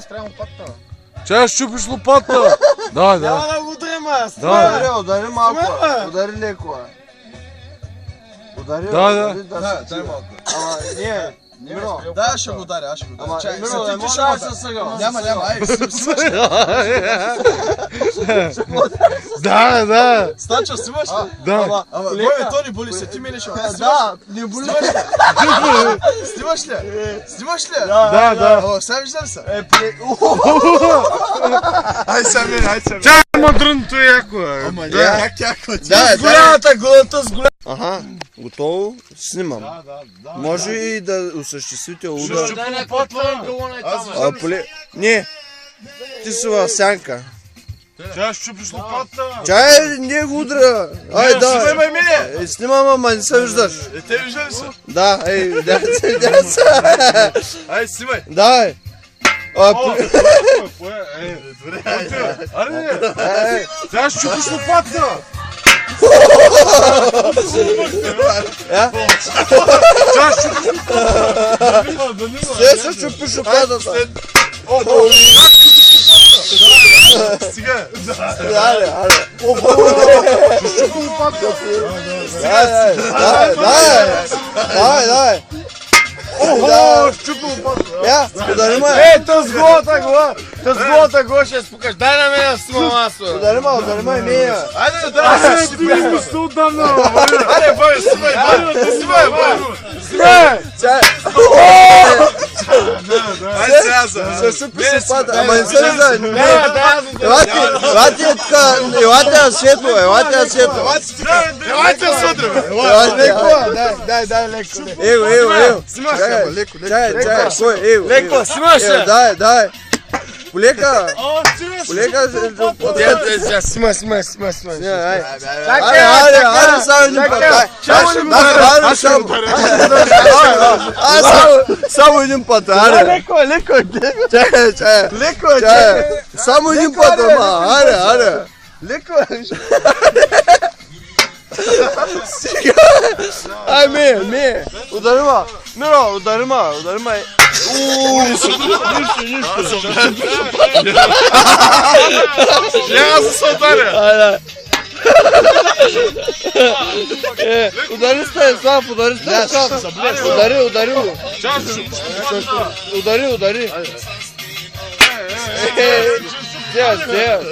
Спрямо лопатата. Чай щупиш лопата. Да. Няма да го удрим, аз. Удари малко. Удари леко. Удари. Да. Дай малко. Ама не. Миро. Да, аз ще го ударя, аз ще го ударя. Чай, Миро, ти може ще да го се ударя. съгъл. Няма, ай, Да. Стачо, снимаш ли? Да. Ама, бой, то не боли се, ти мене ще го Да, не боли. Снимаш ли? Снимаш ли? Да. О, сега виждам се. Ай, сега мене, ай сега. Чай, мадрънто е яко. Ама, как яко ти? Да, голата с голямата. Аха, готово, снимам. Може и да осъществите удар. Не, ти си в сянка. Чай щупиш лопата. Чай, не го удра. Ай, да. Снимай мене. Снимам, ама не се виждаш. Те вижда ли се? Да, дяца. Ай, снимай. Да, Аре, чай щупиш лопата. Чай щупиш Се се чупиш опадата. Сега. Аре. щупиш лопата. Дай. Охо, щупи лопата. Я, удари ме. Тъс голата го ще спукаш. Дай на мен да снимам аз. Удари ме, мия. Айде, да, Ти ми се отдавна. Айде, бой, снимай, Чай. Айде, сега за. Се чупиш опада. Ама не се вижда. Елате на светло. Елайте сутрин, бе. Дай, леко. Ево. Снимаш ли, ама, леко. Чай, кой, ево. Леко, снимаш ли? Дай. Полека. Снимай. Айде, само един път. Само един път, айде. Чай. Само един път, ама, айде. Леко. Ай, ми. Удари ма. Миро, удари ма. Няма да се ударя. Айде. Удари Станислав. Удари го. Чай щупиш лопата. Удари.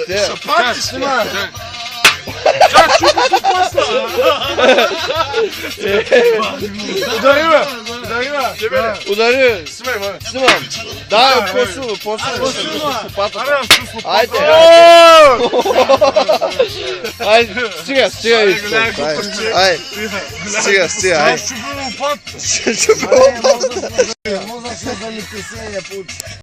Сега. Пак ти снимай. Чай щупиш лопата. Удари. Снимай, бе. Снимам. Да, по-силно. Аре, щупиш лопата. Айде. Айде, стига. Ай, стига. Чай щупиш лопата. Чупи лопата.